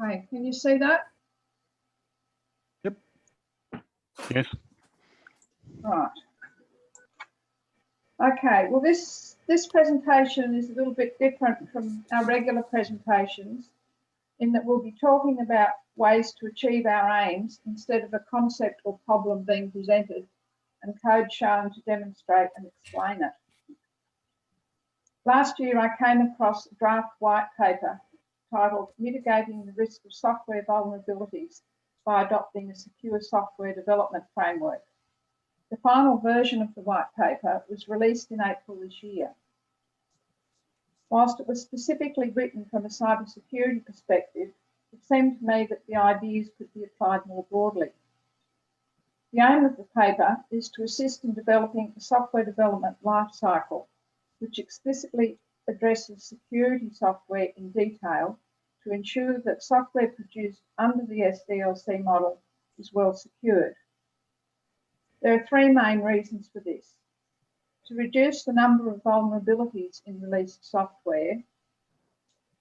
Okay, can you see that? Yep. Yes. Right. Okay, well this presentation is a little bit different from our regular presentations in that we'll be talking about ways to achieve our aims instead of a concept or problem being presented and code shown to demonstrate and explain it. Last year I came across a draft white paper titled Mitigating the Risk of Software Vulnerabilities by Adopting a Secure Software Development Framework. The final version of the white paper was released in April this year. Whilst it was specifically written from a cybersecurity perspective, it seemed to me that the ideas could be applied more broadly. The aim of the paper is to assist in developing a software development lifecycle, which explicitly addresses security software in detail to ensure that software produced under the SDLC model is well secured. There are three main reasons for this: to reduce the number of vulnerabilities in released software,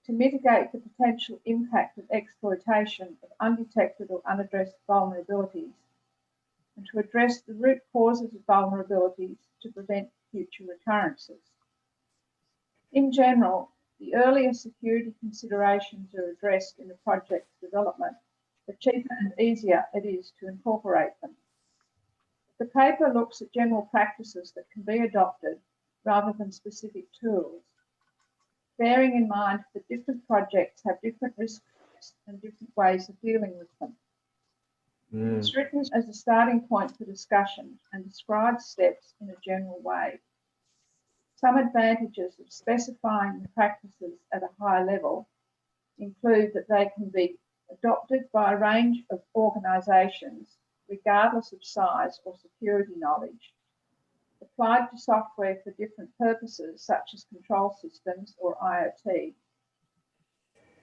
to mitigate the potential impact of exploitation of undetected or unaddressed vulnerabilities, and to address the root causes of vulnerabilities to prevent future recurrences. In general, the earlier security considerations are addressed in the project's development, the cheaper and easier it is to incorporate them. The paper looks at general practices that can be adopted rather than specific tools, bearing in mind that different projects have different risks and different ways of dealing with them. It's written as a starting point for discussion and describes steps in a general way. Some advantages of specifying the practices at a high level include that they can be adopted by a range of organisations regardless of size or security knowledge, applied to software for different purposes such as control systems or IoT,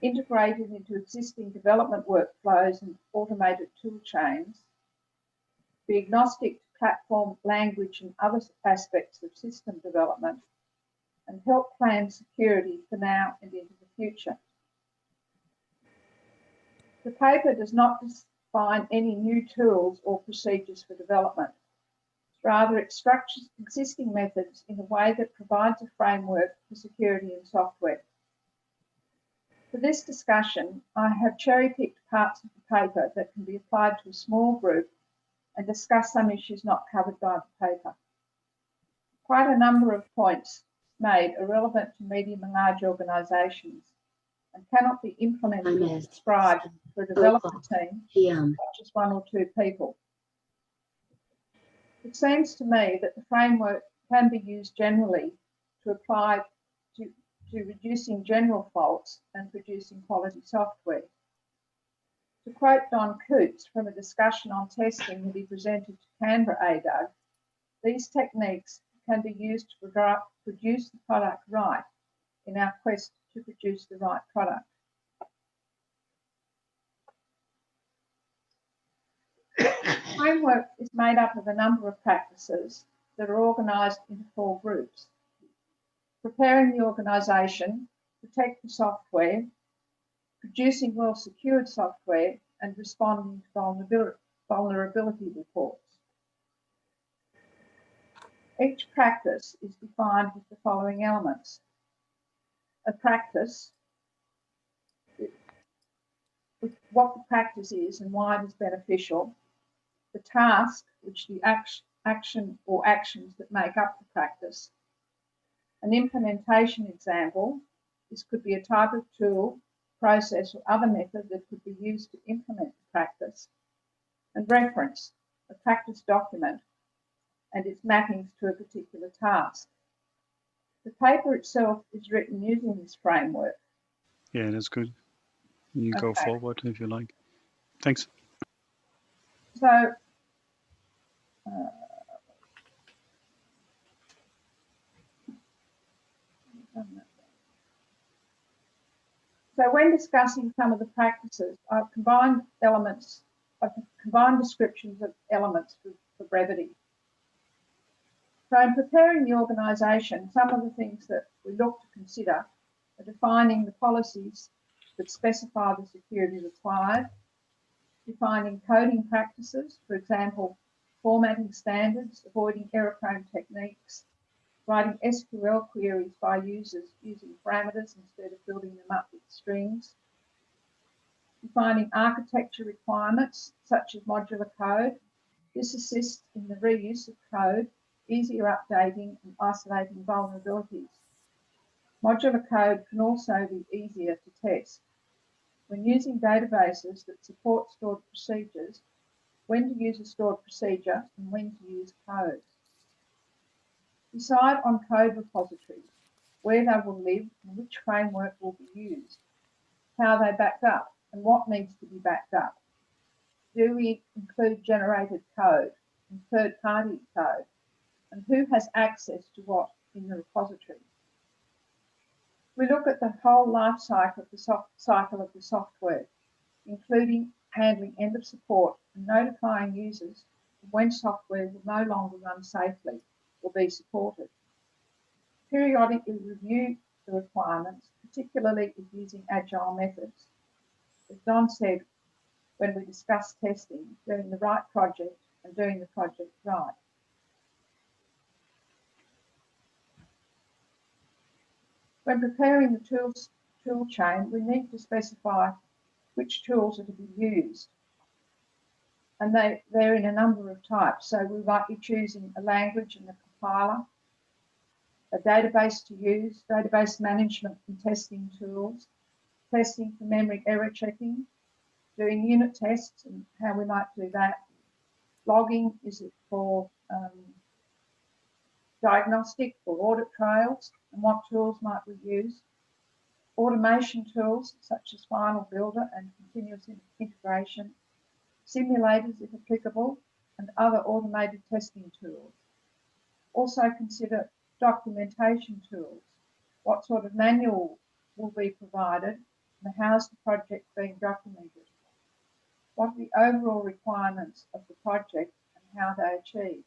integrated into existing development workflows and automated tool chains, be agnostic to platform, language and other aspects of system development, and help plan security for now and into the future. The paper does not define any new tools or procedures for development. Rather, it structures existing methods in a way that provides a framework for security in software. For this discussion, I have cherry-picked parts of the paper that can be applied to a small group and discuss some issues not covered by the paper. Quite a number of points made are relevant to medium and large organisations and cannot be implemented or prescribed for a development team, such as one or two people. It seems to me that the framework can be used generally to apply to reducing general faults and producing quality software. To quote Don Coots from a discussion on testing that he presented to Canberra ADUG, these techniques can be used to produce the product right in our quest to produce the right product. The framework is made up of a number of practices that are organised into 4 groups: preparing the organisation, protect the software, producing well-secured software, and responding to vulnerability reports. Each practice is defined with the following elements: a practice, what the practice is and why it is beneficial, the task, which the action or actions that make up the practice, an implementation example, this could be a type of tool, process or other method that could be used to implement the practice, and reference, a practice document and its mappings to a particular task. The paper itself is written using this framework. Yeah, that's good. You go forward if you like. Thanks. So, when discussing some of the practices, I've combined descriptions of elements for brevity. So in preparing the organisation, some of the things that we look to consider are defining the policies, that specify the security required, defining coding practices, for example, formatting standards, avoiding error-prone techniques, writing SQL queries by users using parameters instead of building them up with strings, defining architecture requirements such as modular code. This assists in the reuse of code, easier updating and isolating vulnerabilities. Modular code can also be easier to test. When using databases that support stored procedures, when to use a stored procedure and when to use code. Decide on code repositories, where they will live and which framework will be used, how they backed up and what needs to be backed up. Do we include generated code and third-party code, and who has access to what in the repository? We look at the whole life cycle of the software, including handling end of support and notifying users when software will no longer run safely or be supported. Periodically review the requirements, particularly if using agile methods. As Don said when we discussed testing, doing the right project and doing the project right. When preparing the tool chain, we need to specify which tools are to be used. And they're in a number of types. So we might be choosing a language and a compiler, a database to use, database management and testing tools, testing for memory error checking, doing unit tests and how we might do that. Logging, is it for diagnostic or audit trails, and what tools might we use? Automation tools such as Final Builder and continuous integration, simulators if applicable, and other automated testing tools. Also consider documentation tools. What sort of manual will be provided and how's the project being documented? What are the overall requirements of the project and how they're achieved?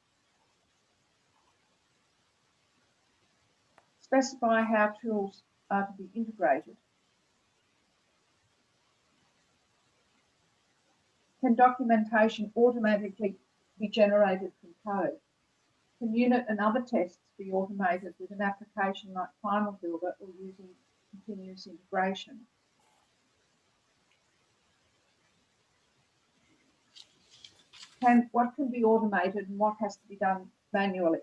Specify how tools are to be integrated. Can documentation automatically be generated from code? Can unit and other tests be automated with an application like Final Builder or using continuous integration? What can be automated and what has to be done manually?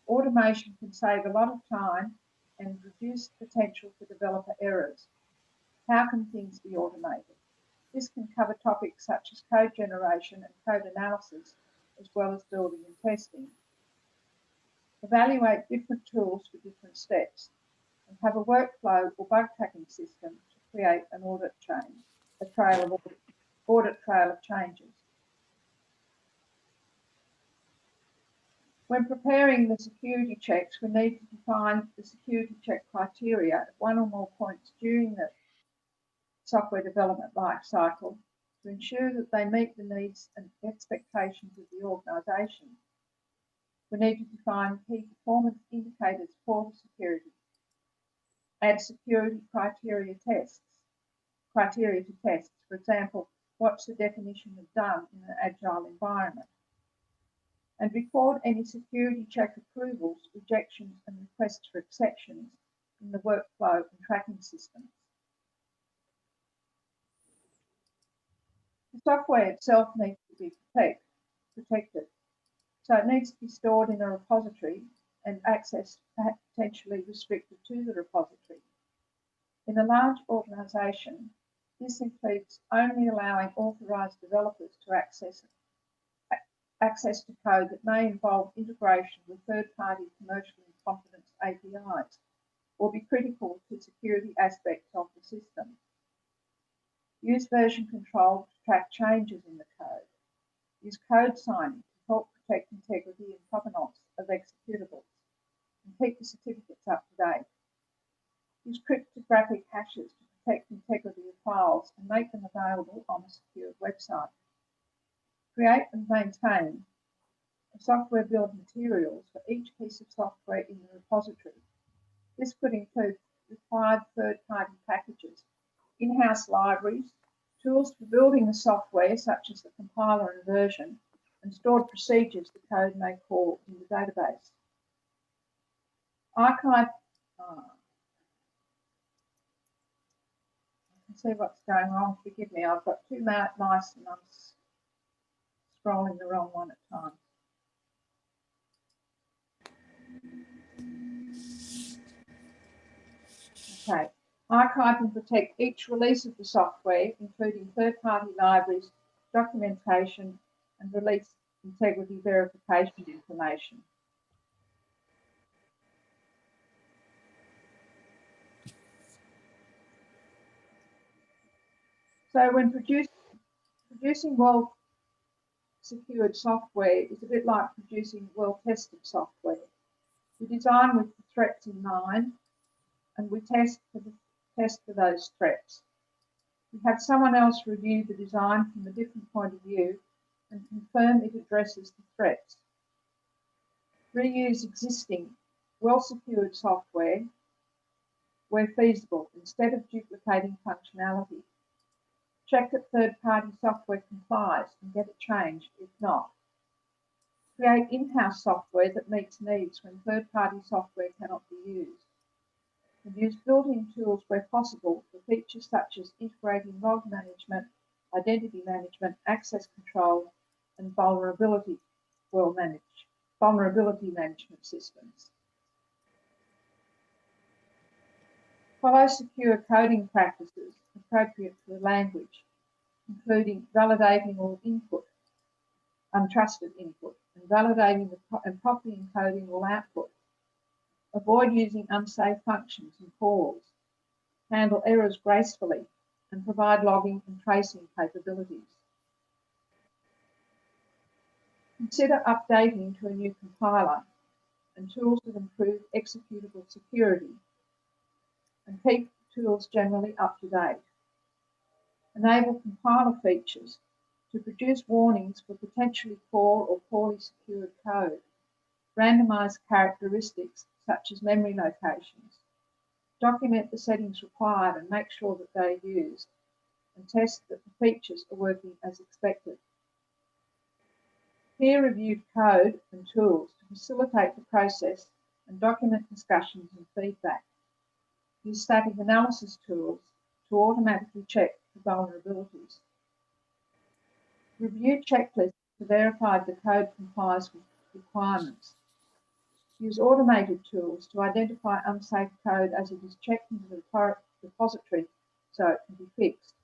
Automation can save a lot of time and reduce the potential for developer errors. How can things be automated? This can cover topics such as code generation and code analysis, as well as building and testing. Evaluate different tools for different steps and have a workflow or bug tracking system to create an audit trail of changes. When preparing the security checks, we need to define the security check criteria at one or more points during the software development life cycle to ensure that they meet the needs and expectations of the organisation. We need to define key performance indicators for the security. Add security criteria to tests. For example, what's the definition of done in an agile environment? And record any security check approvals, rejections and requests for exceptions in the workflow and tracking systems. The software itself needs to be protected. So it needs to be stored in a repository and access potentially restricted to the repository. In a large organisation, this includes only allowing authorised developers to access to code that may involve integration with third-party commercial in confidence APIs or be critical to security aspects of the system. Use version control to track changes in the code. Use code signing to help protect integrity and provenance of executables and keep the certificates up to date. Use cryptographic hashes to protect integrity of files and make them available on a secure website. Create and maintain software build materials for each piece of software in the repository. This could include required third-party packages, in-house libraries, tools for building the software such as the compiler and version, and stored procedures the code may call in the database. Archive, I can see what's going wrong, forgive me, I've got two mice and I'm scrolling the wrong one at times. Okay, archive and protect each release of the software, including third-party libraries, documentation, and release integrity verification information. So when producing well-secured software is a bit like producing well-tested software. We design with the threats in mind, and we test for those threats. We have someone else review the design from a different point of view and confirm it addresses the threats. Reuse existing well-secured software where feasible instead of duplicating functionality. Check that third-party software complies and get it changed if not. Create in-house software that meets needs when third-party software cannot be used. And use built-in tools where possible for features such as integrating log management, identity management, access control, and vulnerability management systems. Follow secure coding practices appropriate for the language, including validating all input, untrusted input, and validating and properly encoding all output. Avoid using unsafe functions and calls. Handle errors gracefully and provide logging and tracing capabilities. Consider updating to a new compiler and tools that improve executable security, and keep tools generally up to date. Enable compiler features to produce warnings for potentially poor or poorly secured code. Randomize characteristics such as memory locations. Document the settings required and make sure that they are used, and test that the features are working as expected. Peer-reviewed code and tools to facilitate the process and document discussions and feedback. Use static analysis tools to automatically check for vulnerabilities. Review checklists to verify the code complies with requirements. Use automated tools to identify unsafe code as it is checked into the repository so it can be fixed.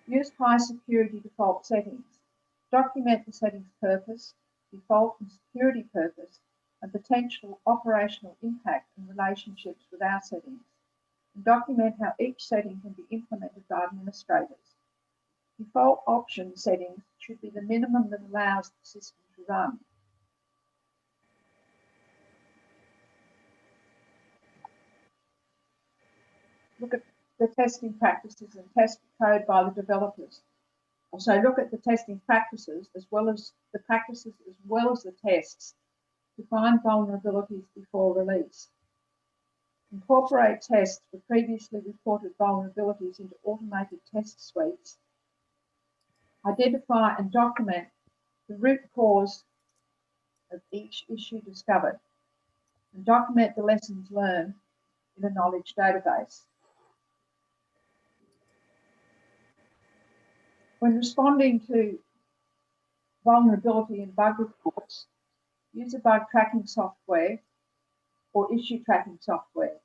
Use high security default settings. Document the settings purpose, default and security purpose, and potential operational impact and relationships with our settings. And document how each setting can be implemented by administrators. Default option settings should be the minimum that allows the system to run. Look at the testing practices and test code by the developers. Also look at the testing practices as well as the tests to find vulnerabilities before release. Incorporate tests for previously reported vulnerabilities into automated test suites. Identify and document the root cause of each issue discovered, and document the lessons learned in a knowledge database. When responding to vulnerability and bug reports, use a bug tracking software or issue tracking software,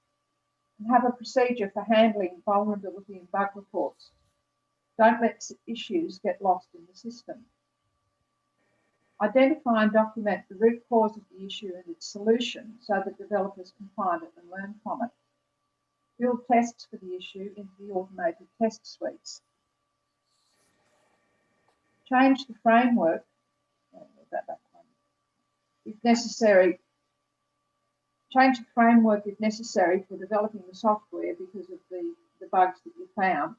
and have a procedure for handling vulnerability and bug reports. Don't let issues get lost in the system. Identify and document the root cause of the issue and its solution so that developers can find it and learn from it. Build tests for the issue into the automated test suites. Change the framework if necessary. Change the framework if necessary for developing the software because of the bugs that you found.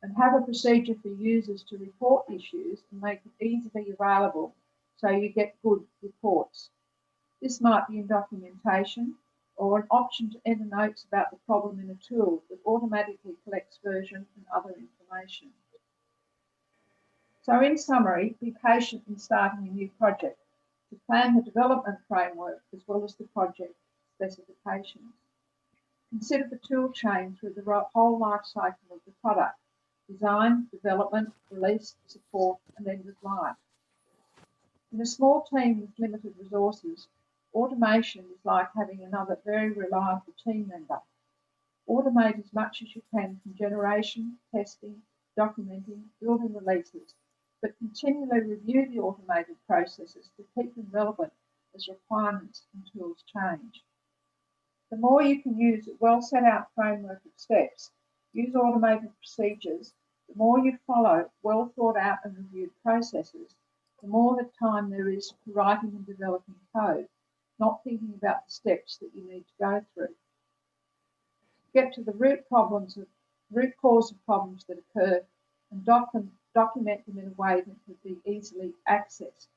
And have a procedure for users to report issues and make it easily available so you get good reports. This might be in documentation or an option to enter notes about the problem in a tool that automatically collects version and other information. So in summary, be patient in starting a new project to plan the development framework as well as the project specifications. Consider the tool chain through the whole life cycle of the product: design, development, release, support, and end of life. In a small team with limited resources, automation is like having another very reliable team member. Automate as much as you can from generation, testing, documenting, building releases, but continually review the automated processes to keep them relevant as requirements and tools change. The more you can use a well set out framework of steps, use automated procedures, the more you follow well thought out and reviewed processes, the more the time there is for writing and developing code, not thinking about the steps that you need to go through. Get to the root cause of problems that occur and document them in a way that can be easily accessed.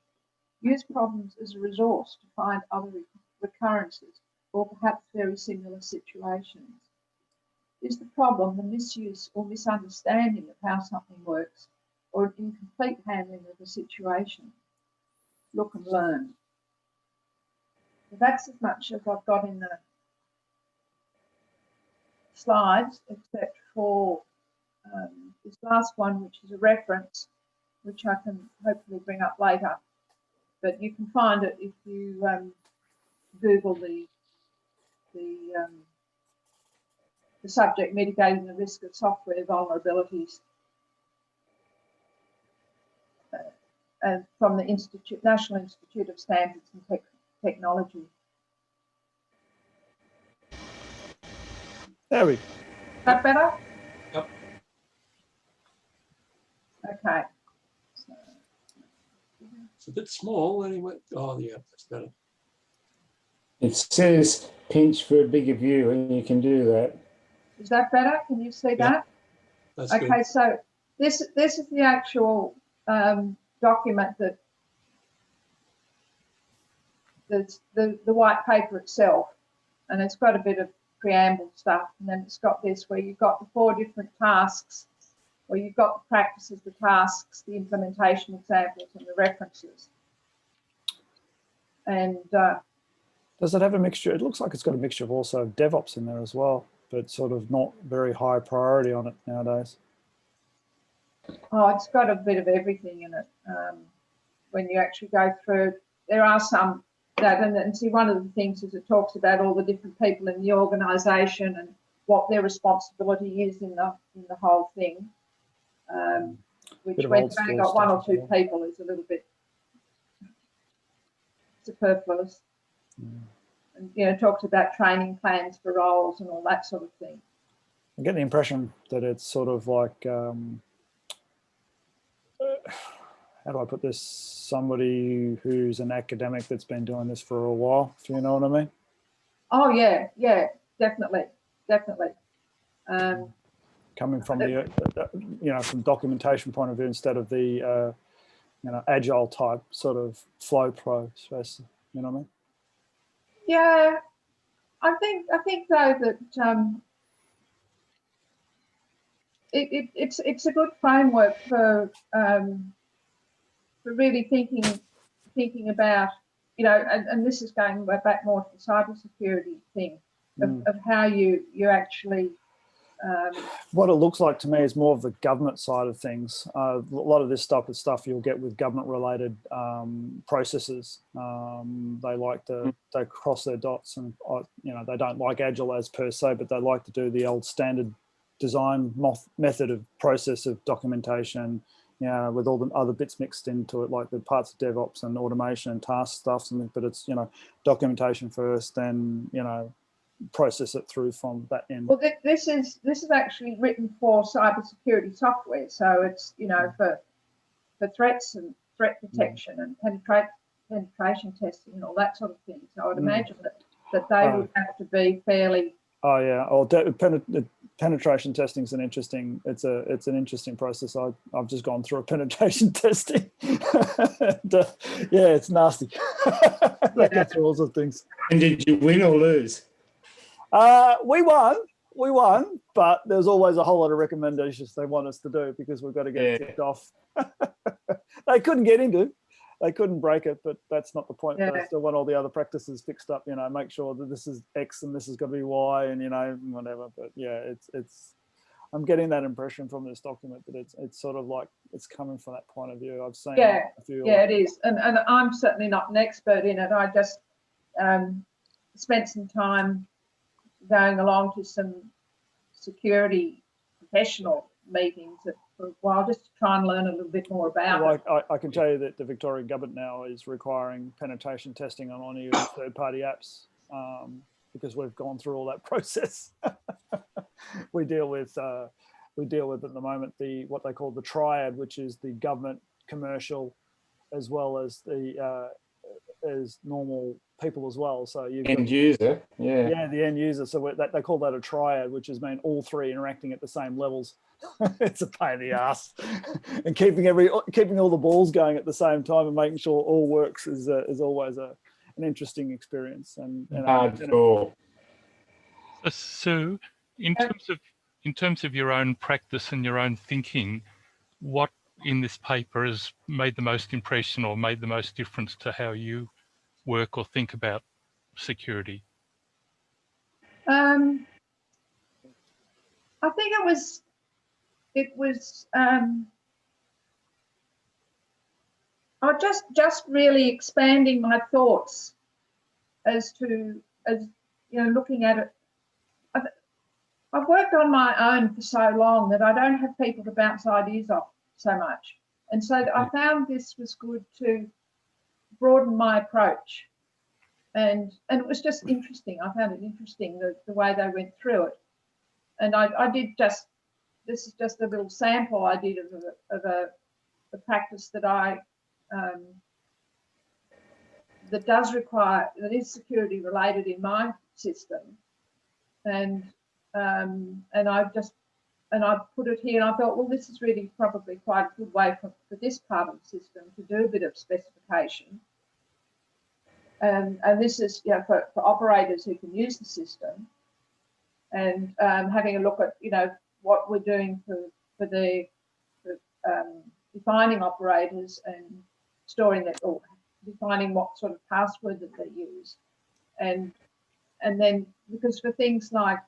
Use problems as a resource to find other recurrences or perhaps very similar situations. Is the problem the misuse or misunderstanding of how something works, or an incomplete handling of the situation? Look and learn. So that's as much as I've got in the slides, except for this last one, which is a reference, which I can hopefully bring up later. But you can find it if you Google the subject: mitigating the risk of software vulnerabilities, from the National Institute of Standards and Technology. There we go. Is that better? Yep. Okay. So, It's a bit small anyway. Oh, yeah, that's better. It says pinch for a bigger view, and you can do that. is that better? Can you see that? That's Okay, good. so this is the actual document that's the white paper itself, and it's got a bit of preamble stuff, and then it's got this where you've got the 4 different tasks, where you've got the practices, the tasks, the implementation examples, and the references. And Does it have a mixture? It looks like it's got a mixture of also DevOps in there as well, but sort of not very high priority on it nowadays. oh, it's got a bit of everything in it. When you actually go through, there are some that, and see, one of the things is it talks about all the different people in the organisation and what their responsibility is in the whole thing. Which when you've only got 1 or 2 people is a little bit superfluous. And you know, talks about training plans for roles and all that sort of thing. I get the impression that it's sort of like, how do I put this? Somebody who's an academic that's been doing this for a while, if you know what I mean. Oh yeah, definitely. Coming from the, you know, from documentation point of view instead of the, you know, agile type sort of flow process, you know what I mean? Yeah, I think though that it's a good framework for really thinking about, you know, and this is going back more to the cybersecurity thing of how you actually. What it looks like to me is more of the government side of things. A lot of this stuff is stuff you'll get with government-related processes. They like to they cross their dots, and you know, they don't like Agile as per se, but they like to do the old standard design method of process of documentation. You know, with all the other bits mixed into it, like the parts of DevOps and automation and task stuff. But it's, you know, documentation first, then, you know, process it through from that end. Well, this is actually written for cybersecurity software, so it's, you know, for threats and threat detection and penetration testing and all that sort of thing. So I would imagine that they would have to be fairly. Oh yeah, penetration testing is an interesting. It's an interesting process. I've just gone through a penetration testing. And, yeah, it's nasty. They go through all sorts of things. And did you win or lose? We won, but there's always a whole lot of recommendations they want us to do because we've got to get it ticked off. They couldn't get into, they couldn't break it, but that's not the point. Yeah. They still want all the other practices fixed up, you know, make sure that this is X and this has got to be Y and, you know, whatever. But yeah, it's I'm getting that impression from this document that it's sort of like it's coming from that point of view. I've seen Yeah, a few. Yeah, it is. And I'm certainly not an expert in it. I just spent some time going along to some security professional meetings for a while just to try and learn a little bit more about it. I can tell you that the Victorian government now is requiring penetration testing on any of the third-party apps because we've gone through all that process. we deal with at the moment what they call the triad, which is the government, commercial, as well as the as normal people as well. So you End user, yeah, the end user. So they call that a triad, which is mean all three interacting at the same levels. It's a pain in the ass, and keeping all the balls going at the same time and making sure all works is always an interesting experience. And hardcore. So, Sue, in terms of your own practice and your own thinking, what in this paper has made the most impression or made the most difference to how you work or think about security? I think it was just really expanding my thoughts as you know, looking at it. I've worked on my own for so long that I don't have people to bounce ideas off so much. And so I found this was good to broaden my approach. And it was just interesting. I found it interesting, the way they went through it. And I did this is just a little sample I did of a practice that that is security related in my system. And I put it here, and I thought, well, this is really probably quite a good way for this part of the system to do a bit of specification. And this is, you know, for operators who can use the system, and having a look at, you know, what we're doing for defining operators and storing that, or defining what sort of password that they use, and then because for things like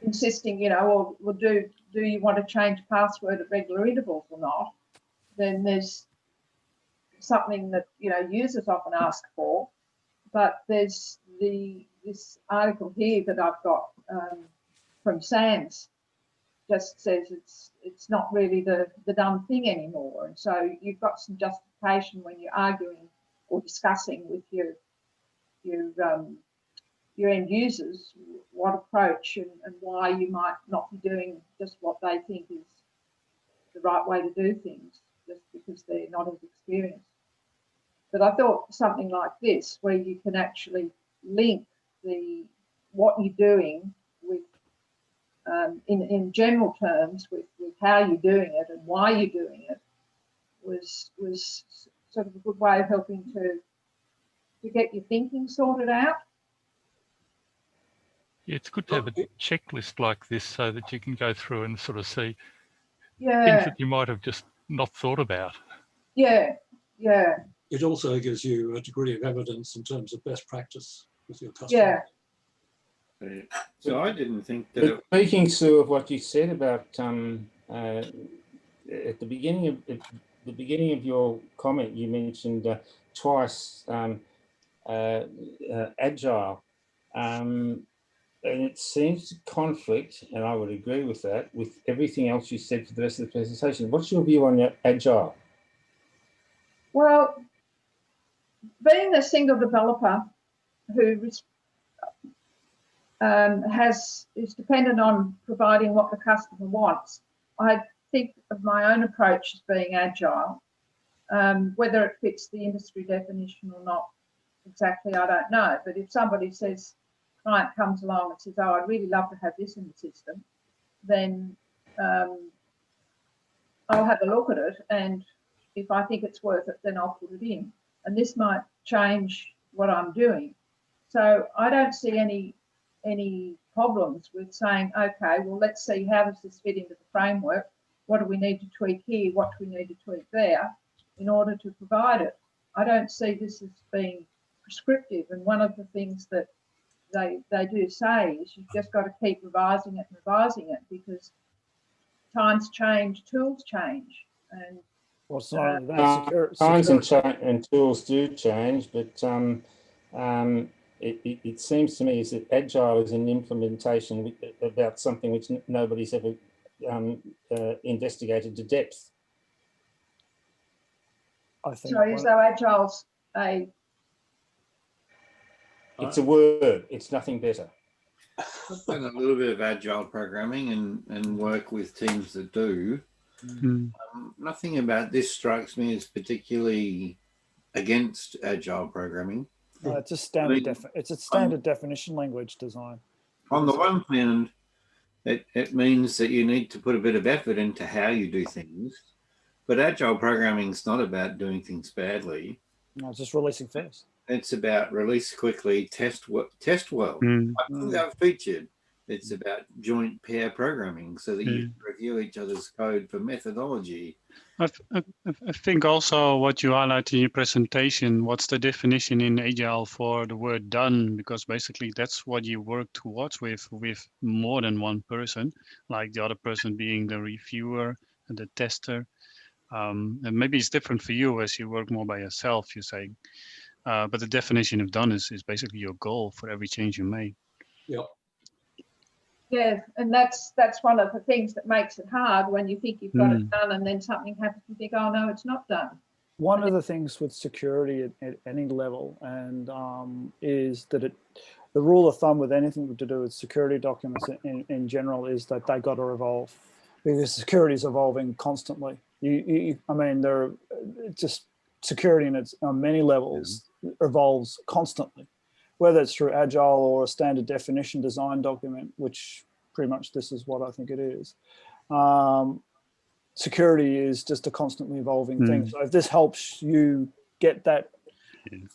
insisting, you know, or do you want to change password at regular intervals or not, then there's something that, you know, users often ask for. But there's this article here that I've got from SANS just says it's not really the done thing anymore. And so you've got some justification when you're arguing or discussing with your end users what approach and why you might not be doing just what they think is the right way to do things, just because they're not as experienced. But I thought something like this, where you can actually link what you're doing with, in general terms, with how you're doing it and why you're doing it, was sort of a good way of helping to get your thinking sorted out. Yeah, it's good to have a checklist like this so that you can go through and sort of see Yeah. things that you might have just not thought about. Yeah. It also gives you a degree of evidence in terms of best practice with your customers. Yeah. So I didn't think that. Speaking, Sue, of what you said about at the beginning of your comment, you mentioned twice agile, and it seems to conflict, and I would agree with that, with everything else you said for the rest of the presentation. What's your view on agile? Well, being a single developer who is dependent on providing what the customer wants, I think of my own approach as being agile. Whether it fits the industry definition or not exactly, I don't know. But if somebody says, client comes along and says, oh, I'd really love to have this in the system, then I'll have a look at it, and if I think it's worth it, then I'll put it in. And this might change what I'm doing. So I don't see any problems with saying, okay, well, let's see, how does this fit into the framework? What do we need to tweak here? What do we need to tweak there in order to provide it? I don't see this as being prescriptive. And one of the things that they do say is you've just got to keep revising it because times change, tools change. And well, it's not only that, times and tools do change, but it seems to me is that agile is an implementation about something which nobody's ever investigated to depth. I think. So is though agile's it's a word, it's nothing better. I've done a little bit of agile programming and work with teams that do. Nothing about this strikes me as particularly against agile programming. It's a standard definition language design. On the one hand, it means that you need to put a bit of effort into how you do things, but agile programming is not about doing things badly. No, it's just releasing first. It's about release quickly, test well. I think I've featured. It's about joint pair programming so that you can review each other's code for methodology. I think also what you highlight in your presentation, what's the definition in Agile for the word done? Because basically that's what you work towards with more than one person, like the other person being the reviewer and the tester. And maybe it's different for you as you work more by yourself, you're saying. But the definition of done is basically your goal for every change you make. Yep. Yeah, and that's one of the things that makes it hard when you think you've got it done and then something happens, you think, oh no, it's not done. One of the things with security at any level and is that the rule of thumb with anything to do with security documents in general is that they got to evolve because security is evolving constantly. I mean, they're just security in its on many levels evolves constantly, whether it's through Agile or a standard definition design document, which pretty much this is what I think it is. Security is just a constantly evolving thing. So if this helps you get that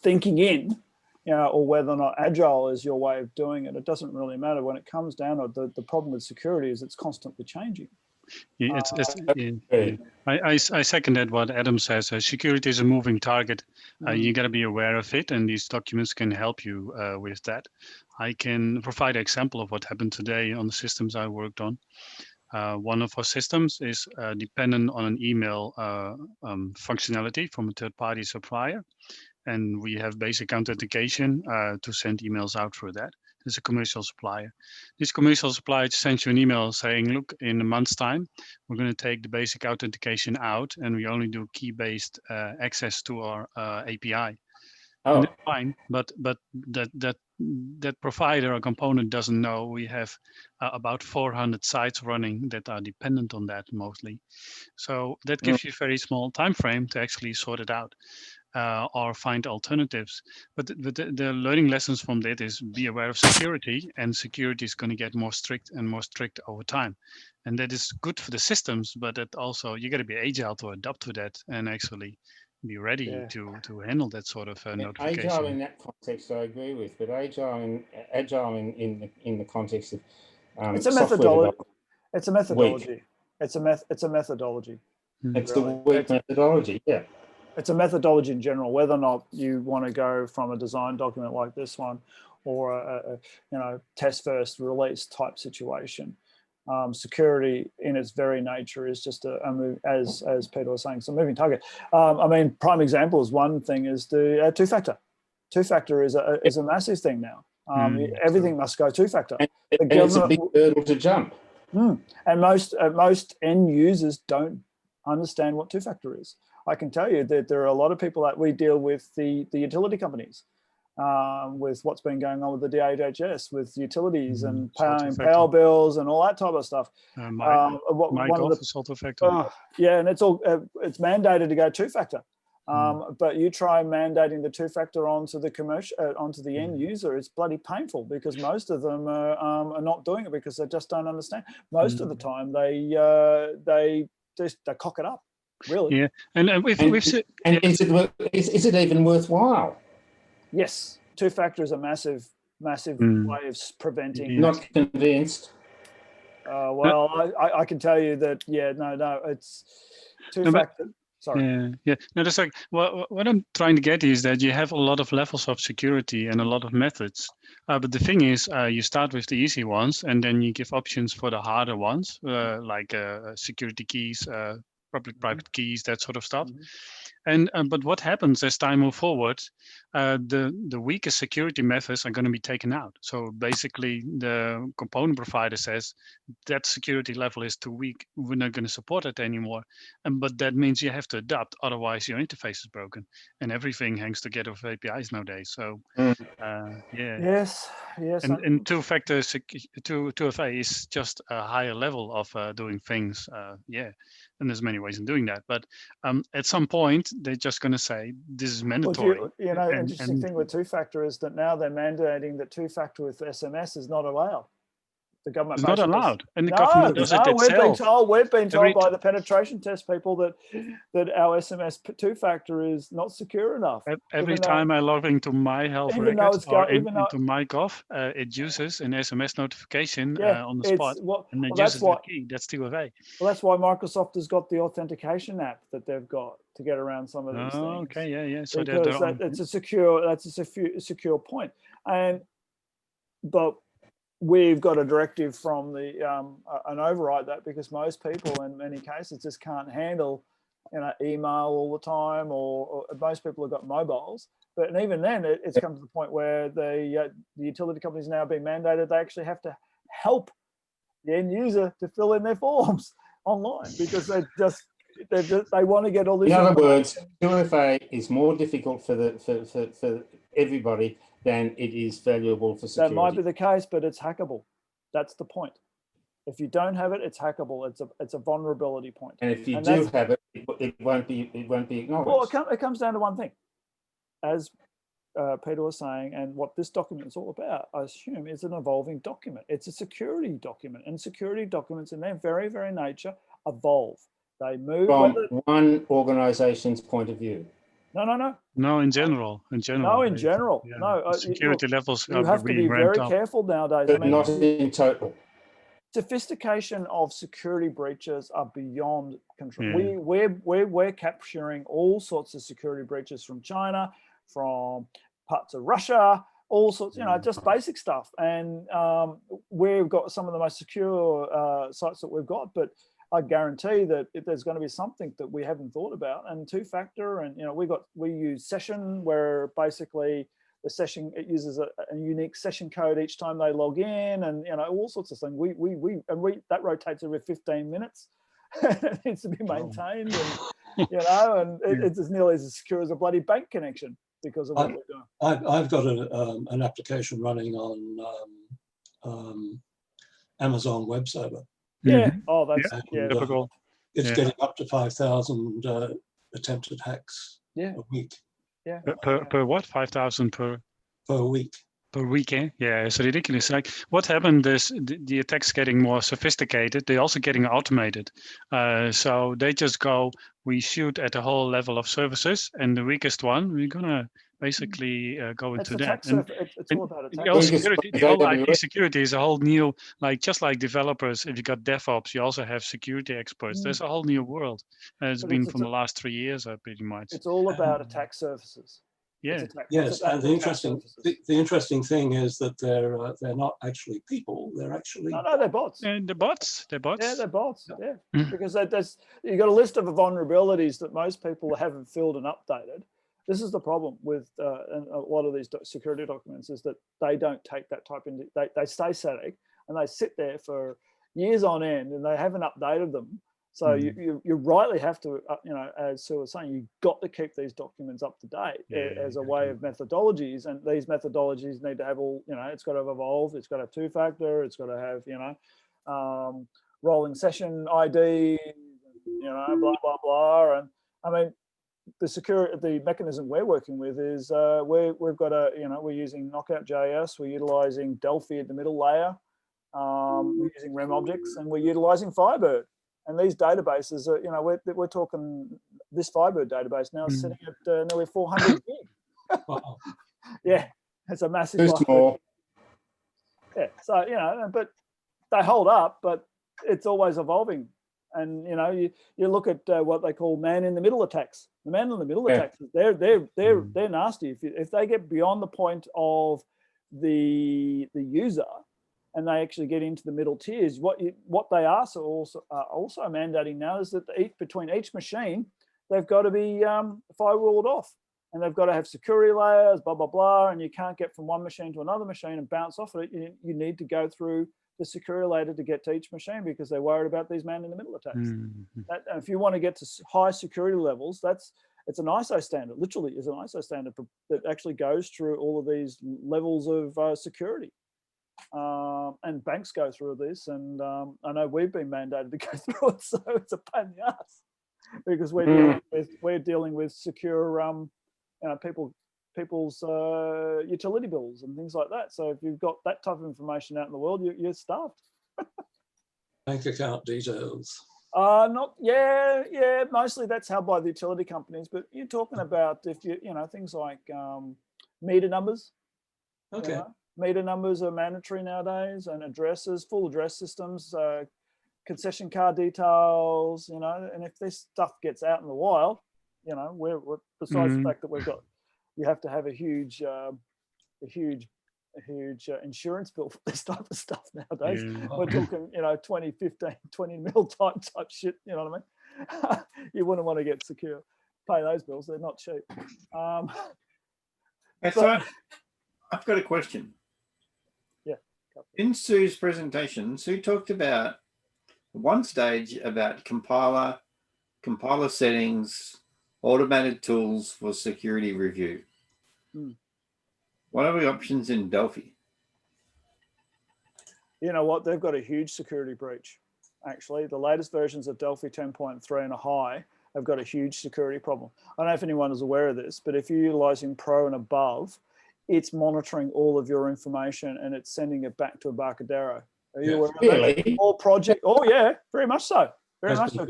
thinking in, or whether or not Agile is your way of doing it, it doesn't really matter. When it comes down to the problem with security is it's constantly changing. I second that what Adam says. Security is a moving target. You got to be aware of it, and these documents can help you with that. I can provide an example of what happened today on the systems I worked on. One of our systems is dependent on an email functionality from a third-party supplier, and we have basic authentication to send emails out through that. It's a commercial supplier. This commercial supplier sends you an email saying, look, in a month's time, we're going to take the basic authentication out and we only do key-based access to our API. And that's fine, but that provider or component doesn't know we have about 400 sites running that are dependent on that mostly. So that gives you a very small time frame to actually sort it out. Or find alternatives. But the learning lessons from that is be aware of security, and security is going to get more strict and more strict over time. And that is good for the systems, but it also, you got to be agile to adapt to that and actually be ready to handle that sort of notification. Agile in that context, I agree with, but agile in the context of it's a methodology. It's a methodology. It's a methodology. It's a weak methodology, yeah. It's a methodology in general, whether or not you want to go from a design document like this one or a test first release type situation. Security in its very nature is just a move, as Peter was saying, it's a moving target. I mean, prime example is one thing is the two-factor. Two-factor is a massive thing now. Everything must go two-factor. And it's a big hurdle to jump. And most end users don't understand what two-factor is. I can tell you that there are a lot of people that we deal with the utility companies, with what's been going on with the DHHS, with utilities and paying power bills and all that type of stuff. Yeah, and it's all it's mandated to go two-factor. But you try mandating the two-factor onto the commercial, onto the end user, it's bloody painful because most of them are not doing it because they just don't understand. Most of the time they cock it up. Really? Yeah, and is it even worthwhile? Yes, two-factor is a massive way of preventing. Not convinced. Well, I can tell you that, yeah, no, it's two-factor. Sorry. Yeah. No, that's like what I'm trying to get is that you have a lot of levels of security and a lot of methods. But the thing is, you start with the easy ones, and then you give options for the harder ones, like security keys, public-private keys, that sort of stuff. And but what happens as time moves forward? The weakest security methods are going to be taken out. So basically, the component provider says that security level is too weak. We're not going to support it anymore. But that means you have to adapt. Otherwise, your interface is broken, and everything hangs together with APIs nowadays. So yeah. Yes. And two-factor 2FA is just a higher level of doing things. Yeah, and there's many ways in doing that. But at some point, they're just going to say this is mandatory. Well, you know, interesting thing with two-factor is that now they're mandating that two-factor with SMS is not allowed. The government is not allowed, and the government does it itself. We've been told by the penetration test people that our SMS two-factor is not secure enough. Every time I log into my health records or into my Gov, it uses an SMS notification on the spot, and it uses the key. That's 2FA. Well, that's why Microsoft has got the authentication app that they've got to get around some of these things. Okay, yeah. So that's a secure point, but we've got a directive from the an override that, because most people in many cases just can't handle email all the time, or most people have got mobiles. But even then, it's come to the point where the utility companies now being mandated they actually have to help the end user to fill in their forms online, because they want to get all this. In other words, 2FA is more difficult for everybody than it is valuable for security. That might be the case, but it's hackable. That's the point. If you don't have it, it's hackable. It's a vulnerability point. And if you do have it, it won't be acknowledged. Well, it comes down to one thing, as Peter was saying, and what this document is all about, I assume, is an evolving document. It's a security document, and security documents in their very, very nature evolve. They move from one organization's point of view. No, in general. No, in general. Yeah. No, security levels. You have to be very careful nowadays. But not in total. Sophistication of security breaches are beyond control. Yeah. We're capturing all sorts of security breaches from China, from parts of Russia, all sorts, just basic stuff. And we've got some of the most secure sites that we've got, but I guarantee that if there's going to be something that we haven't thought about, and two-factor, and we use session, where basically the session, it uses a unique session code each time they log in, and all sorts of things. That rotates every 15 minutes. It needs to be maintained, and and it's as nearly as secure as a bloody bank connection because of what we're doing. I've got an application running on Amazon Web Server. Yeah. Oh, that's typical. It's getting up to 5,000 attempted hacks a week. Yeah. Per what? 5,000 per week. Per week, eh? Yeah, it's ridiculous. Like, what happened is the attacks getting more sophisticated. They're also getting automated. So they just go, we shoot at the whole level of services, and the weakest one, we're gonna basically go into that. It's all about attack. The whole IT security is a whole new, just like developers, if you got DevOps, you also have security experts. There's a whole new world. It's been from the last 3 years, pretty much. It's all about attack surfaces. Yeah. Yes, and the interesting thing is that they're not actually people. They're actually they're bots. And they're bots. Yeah, they're bots. Yeah, because you got a list of vulnerabilities that most people haven't filled and updated. This is the problem with a lot of these security documents, is that they don't take that type into. They stay static and they sit there for years on end, and they haven't updated them. So you rightly have to, as Sue was saying, you've got to keep these documents up to date as a way of methodologies. And these methodologies need to have all, it's got to have evolved. It's got to have two-factor. It's got to have, rolling session ID, blah, blah, blah. And I mean, the mechanism we're working with is we've got we're using Knockout.js. We're utilizing Delphi at the middle layer. We're using REM objects, and we're utilizing Firebird. And these databases are, we're talking, this Firebird database now is sitting at nearly 400 gig. Wow. Yeah. It's a massive. Too small. Yeah. So, you know, but they hold up, but it's always evolving. And, you know, you look at what they call man in the middle attacks. The man in the middle attacks, they're nasty. If they get beyond the point of the user and they actually get into the middle tiers, what they are also mandating now is that between each machine, they've got to be firewalled off, and they've got to have security layers, blah, blah, blah, and you can't get from one machine to another machine and bounce off it. You need to go through the security layer to get to each machine because they're worried about these man-in-the-middle attacks. If you want to get to high security levels, it's an ISO standard, literally is an ISO standard that actually goes through all of these levels of security. And banks go through this, and I know we've been mandated to go through it, so it's a pain in the ass because we're dealing with secure, you know, people's utility bills and things like that. So if you've got that type of information out in the world, you're stuffed. Bank account details. Mostly that's held by the utility companies, but you're talking about if you know, things like meter numbers. Okay. You know? Meter numbers are mandatory nowadays, and addresses, full address systems, concession card details, you know, and if this stuff gets out in the wild, you know, we're besides the fact that you have to have a huge insurance bill for this type of stuff nowadays. We're talking, you know, 20, 15, 20 mil type shit, you know what I mean? You wouldn't want to get secure, pay those bills, they're not cheap. So I've got a question. Yeah. In Sue's presentation, Sue talked about one stage about compiler settings, automated tools for security review. What are the options in Delphi? You know what? They've got a huge security breach. Actually, the latest versions of Delphi 10.3 and a high have got a huge security problem. I don't know if anyone is aware of this, but if you're utilizing Pro and above, it's monitoring all of your information and it's sending it back to Embarcadero. Are you aware of that? Or project? Oh yeah, very much so. Very much so.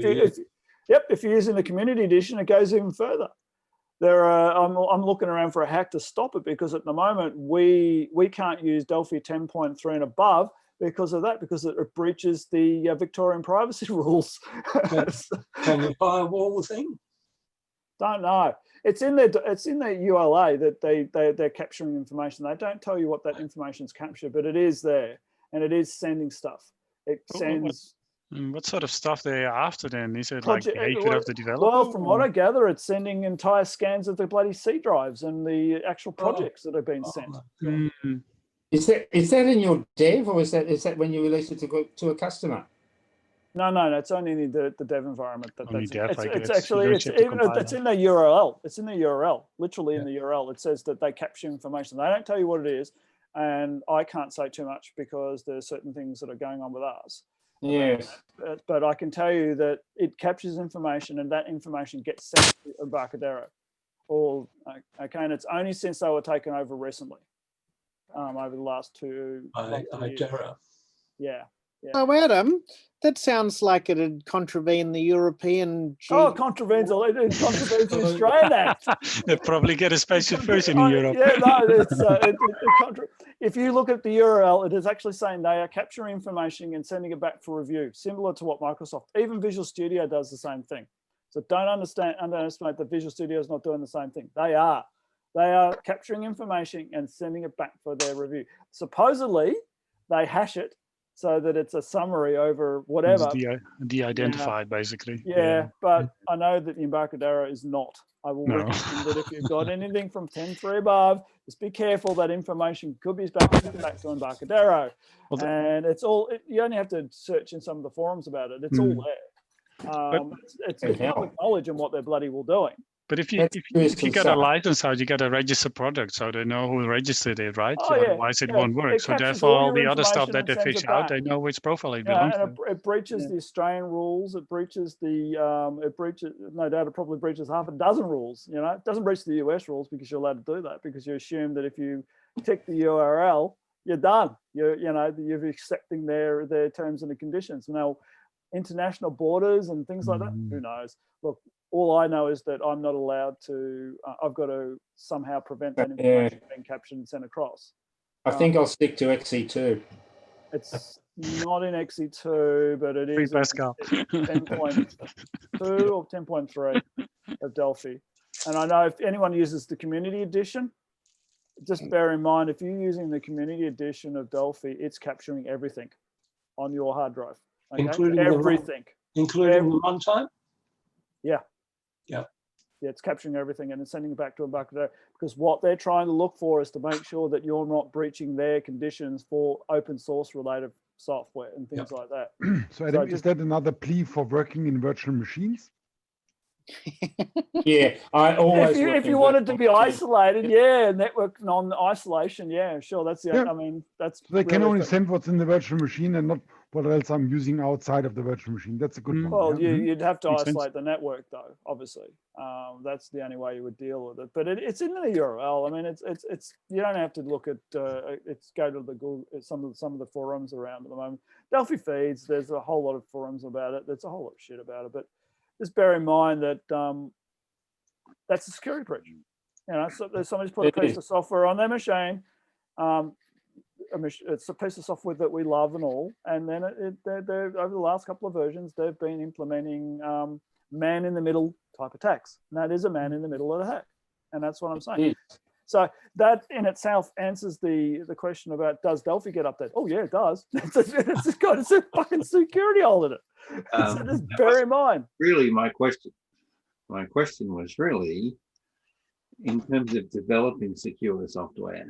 If you're using the community edition, it goes even further. I'm looking around for a hack to stop it because at the moment we can't use Delphi 10.3 and above because of that, because it breaches the Victorian privacy rules. Can you firewall the thing? Don't know. It's in their ULA that they're capturing information. They don't tell you what that information is captured, but it is there and it is sending stuff. It sends. What sort of stuff they're after then? Is it like behavior of the developer? Well, from what I gather, it's sending entire scans of the bloody C drives and the actual projects that have been sent. Is that in your dev, or is that when you release it to a customer? No, it's only in the dev environment. It's in the URL. It's in the URL, literally in the URL. It says that they capture information. They don't tell you what it is, and I can't say too much because there's certain things that are going on with us. Yes. But I can tell you that it captures information and that information gets sent to Embarcadero. Okay, and it's only since they were taken over recently, over the last 2 years. Yeah. Oh, Adam, that sounds like it'd contravene the European. It contravenes the Australian Act. They probably get a special version in Europe. Yeah, no, if you look at the URL, it is actually saying they are capturing information and sending it back for review, similar to what Microsoft, even Visual Studio does the same thing. So don't underestimate that Visual Studio is not doing the same thing. They are capturing information and sending it back for their review. Supposedly, they hash it so that it's a summary over whatever. De-identified, basically. Yeah, but I know that the Embarcadero is not. I will recommend that if you've got anything from 10.3 above, just be careful that information could be back to Embarcadero. And it's all, you only have to search in some of the forums about it. It's all there. It's public knowledge and what they're bloody well doing. But if you get a license out, you got to register product so they know who registered it, right? Otherwise it won't work. So therefore all the other stuff that they fish out, they know which profile it belongs to. It breaches the Australian rules. It breaches no doubt it probably breaches half a dozen rules. You know, it doesn't breach the US rules because you're allowed to do that, because you assume that if you tick the URL, you're done. You're accepting their terms and the conditions. Now, international borders and things like that. Who knows? Look, all I know is that I'm not allowed to, I've got to somehow prevent that information being captured and sent across. I think I'll stick to XE2. It's not in XE2, but it is Pascal. 10.2 or 10.3 of Delphi. And I know if anyone uses the community edition, just bear in mind, if you're using the community edition of Delphi, it's capturing everything on your hard drive. Okay? Including everything. Including the runtime? Yeah. Yeah. Yeah, it's capturing everything and it's sending it back to a bucket, because what they're trying to look for is to make sure that you're not breaching their conditions for open source related software and things like that. So Adam, is that another plea for working in virtual machines? Yeah, I always. If you wanted to be isolated, yeah, network non-isolation, yeah, sure. That's the. I mean, that's. So they can only send what's in the virtual machine and not what else I'm using outside of the virtual machine. That's a good one. Well, Yeah? you'd have to Makes isolate sense. the network, though. Obviously, that's the only way you would deal with it. But it's in the URL. I mean, it's you don't have to look at it's go to the Google some of the forums around at the moment. Delphi feeds. There's a whole lot of forums about it. There's a whole lot of shit about it, but. Just bear in mind that that's a security breach. You know, so somebody's put a piece of software on their machine. It's a piece of software that we love and all. And then over the last couple of versions, they've been implementing man-in-the-middle type attacks. And that is a man-in-the-middle attack. And that's what I'm saying. So that in itself answers the question about, does Delphi get updated? Oh, yeah, it does. It's got a fucking security hole in it. So just bear in mind. Really, my question was really in terms of developing secure software.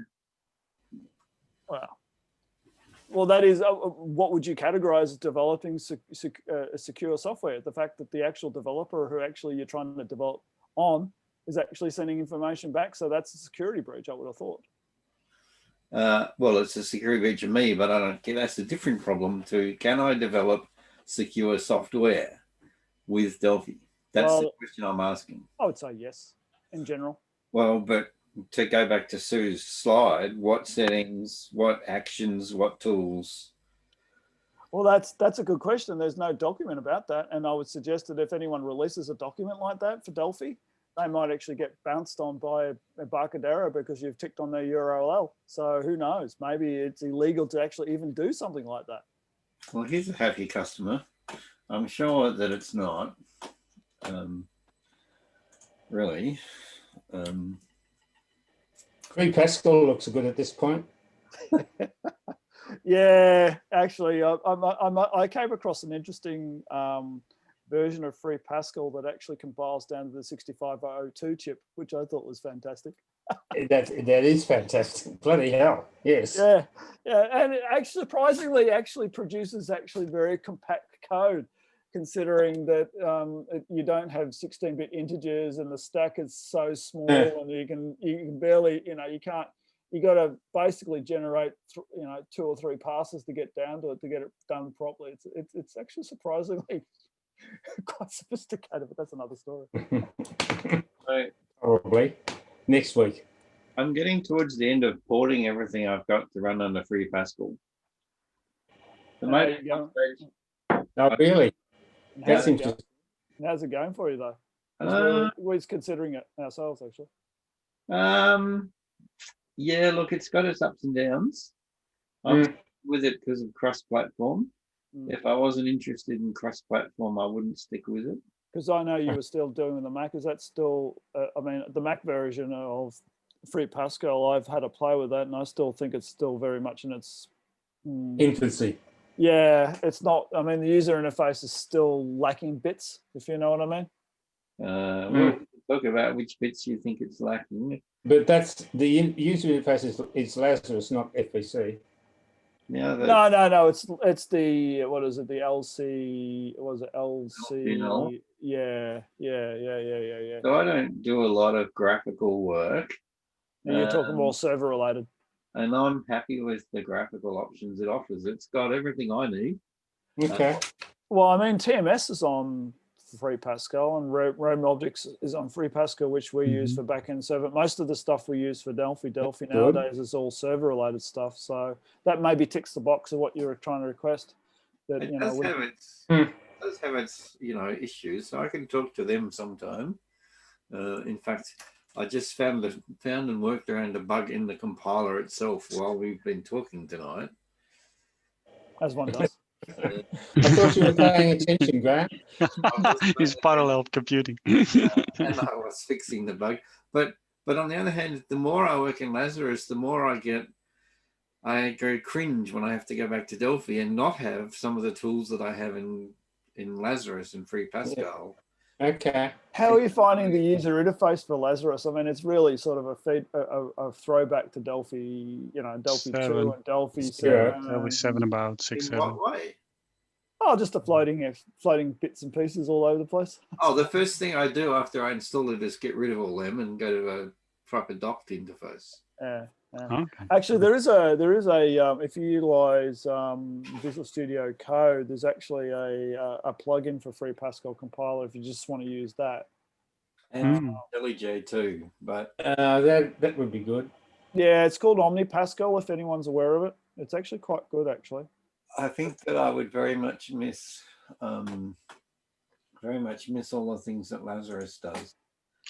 Well, that is, what would you categorize as developing secure software? The fact that the actual developer who actually you're trying to develop on is actually sending information back. So that's a security breach, I would have thought. Well, it's a security breach of me, but I don't care. That's a different problem too. Can I develop secure software with Delphi? That's the question I'm asking. I would say yes, in general. Well, but to go back to Sue's slide, what settings, what actions, what tools? Well, that's a good question. There's no document about that. And I would suggest that if anyone releases a document like that for Delphi, they might actually get bounced on by a Barcadero because you've ticked on their URL. So who knows? Maybe it's illegal to actually even do something like that. Well, here's a happy customer. I'm sure that it's not. Really. Free Pascal looks good at this point. Yeah, actually, I came across an interesting version of Free Pascal that actually compiles down to the 6502 chip, which I thought was fantastic. That is fantastic. Bloody hell, yes. Yeah, and it actually surprisingly produces very compact code, considering that you don't have 16-bit integers and the stack is so small, and you can barely, you got to basically generate 2 or 3 passes to get down to it to get it done properly. It's actually surprisingly quite sophisticated, but that's another story. Probably next week. I'm getting towards the end of porting everything I've got to run under Free Pascal. Oh, really? That's interesting. How's it going for you though? We're considering it ourselves actually. Yeah, look, it's got its ups and downs. I'm with it because of cross-platform. If I wasn't interested in cross-platform, I wouldn't stick with it. Because I know you were still doing the Mac. Is that still, I mean, the Mac version of Free Pascal, I've had a play with that and I still think it's still very much in its infancy. Yeah, it's not, I mean, the user interface is still lacking bits, if you know what I mean. Well, talk about which bits you think it's lacking. But that's the user interface is Lazarus, not FVC. Yeah, no. It's the, what is it? The LC. Was it LC? Yeah. So I don't do a lot of graphical work. And you're talking more server related. And I'm happy with the graphical options it offers. It's got everything I need. Okay. Well, I mean, TMS is on Free Pascal and Roam Objects is on Free Pascal, which we use for backend server. Most of the stuff we use for Delphi nowadays is all server related stuff. So that maybe ticks the box of what you were trying to request. That it you does know, have its does have its, issues. So I can talk to them sometime. In fact, I just found and worked around a bug in the compiler itself while we've been talking tonight. As one does. I thought you were paying attention, Graham. It's parallel computing. And I was fixing the bug. But on the other hand, the more I work in Lazarus, the more I go cringe when I have to go back to Delphi and not have some of the tools that I have in Lazarus and Free Pascal. Okay. How are you finding the user interface for Lazarus? I mean, it's really sort of a throwback to Delphi, Delphi 2 and Delphi 7. Delphi 7 about 6, In 7. what way? Oh, just the floating bits and pieces all over the place. Oh, the first thing I do after I install it is get rid of all them and go to a proper docked interface. Okay. Actually, there is a if you utilize Visual Studio Code, there's actually a plugin for Free Pascal compiler if you just want to use that. And IntelliJ too, but that would be good. Yeah, it's called OmniPascal if anyone's aware of it. It's actually quite good, actually. I think that I would very much miss all the things that Lazarus does.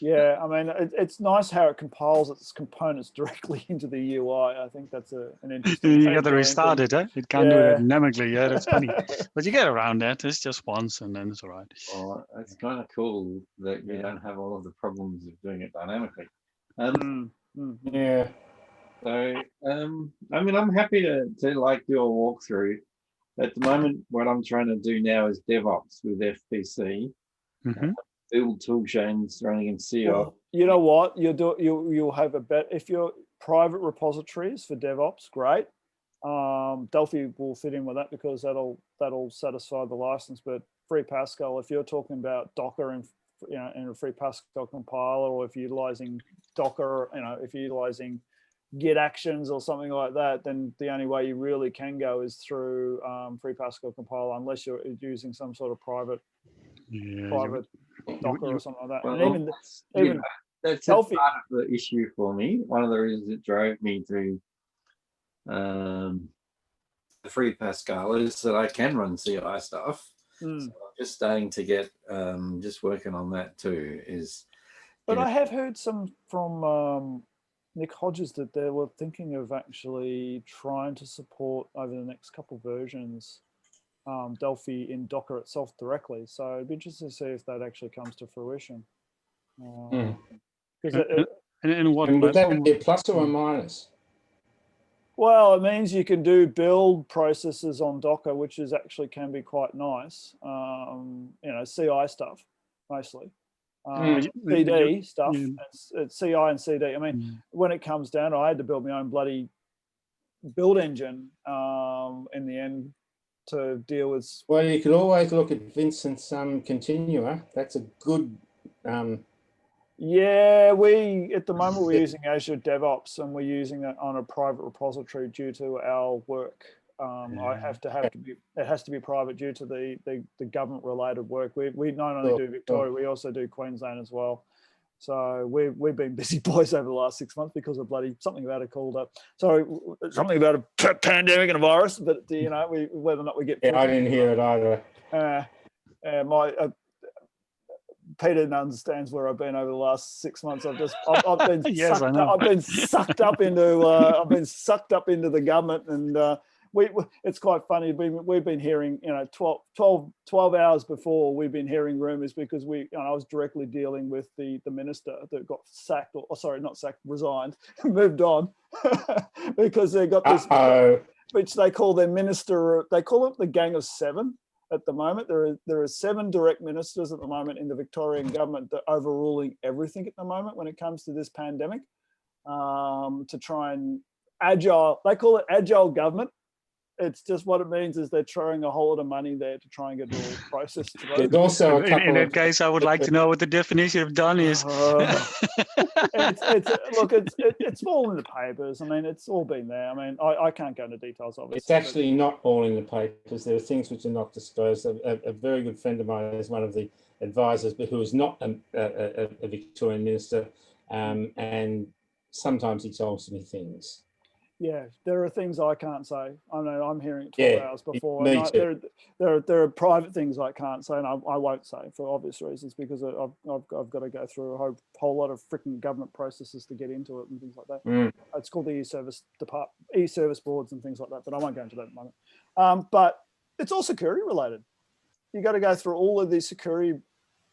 Yeah, I mean, it's nice how it compiles its components directly into the UI. I think that's an interesting. You got to restart it, eh? It can't do it dynamically. Yeah, that's funny. But you get around that. It's just once, and then it's all right. Well, it's kind of cool that you don't have all of the problems of doing it dynamically. Yeah. So, I mean, I'm happy to do a walkthrough. At the moment, what I'm trying to do now is DevOps with FPC. Build tool chains running in CI. Well, you know what? You'll have a bet if your private repositories for DevOps, great. Delphi will fit in with that because that'll satisfy the license. But Free Pascal, if you're talking about Docker and in a Free Pascal compiler, or if you're utilizing Docker, if you're utilizing Git actions or something like that, then the only way you really can go is through Free Pascal compiler, unless you're using some sort of private Docker or something like that. Well, and even that's Delphi, part of the issue for me. One of the reasons it drove me to the Free Pascal is that I can run CI stuff. So I'm just starting to get just working on that too. But I have heard some from Nick Hodges that they were thinking of actually trying to support over the next couple versions Delphi in Docker itself directly. So it'd be interesting to see if that actually comes to fruition. And what would that be a plus or a minus? Well, it means you can do build processes on Docker, which actually can be quite nice. CI stuff mostly. CD stuff, it's CI and CD. I mean, when it comes down, I had to build my own bloody build engine in the end to deal with. Well, you could always look at Vincent's Continua. That's a good. Yeah, at the moment we're using Azure DevOps, and we're using it on a private repository due to our work. It has to be private due to the government related work. We not only do Victoria, we also do Queensland as well. So we've been busy boys over the last 6 months because of something about a pandemic and a virus. But whether or not we get. Yeah, I didn't hear it either. Peter understands where I've been over the last 6 months. I've been sucked up into the government, and it's quite funny. We've been hearing 12 hours before we've been hearing rumors because I was directly dealing with the minister that got sacked, resigned, moved on because they got this, which they call their minister. They call it the Gang of Seven. At the moment, there are 7 direct ministers at the moment in the Victorian government that are overruling everything at the moment when it comes to this pandemic. To try and they call it agile government. It's just what it means is they're throwing a whole lot of money there to try and get the process through. There's also in that case, I would like to know what the definition of done is. It's all in the papers. I mean, it's all been there. I mean, I can't go into details of it. It's actually not all in the papers. There are things which are not disclosed. A very good friend of mine is one of the advisors, but who is not a Victorian minister, and sometimes he tells me things. Yeah, there are things I can't say. I know I'm hearing it 12 hours before. me And too. there are private things I can't say, and I won't say for obvious reasons, because I've got to go through a whole lot of freaking government processes to get into it and things like that. It's called the e-service boards and things like that, but I won't go into that at the moment. But it's all security related. You got to go through all of these security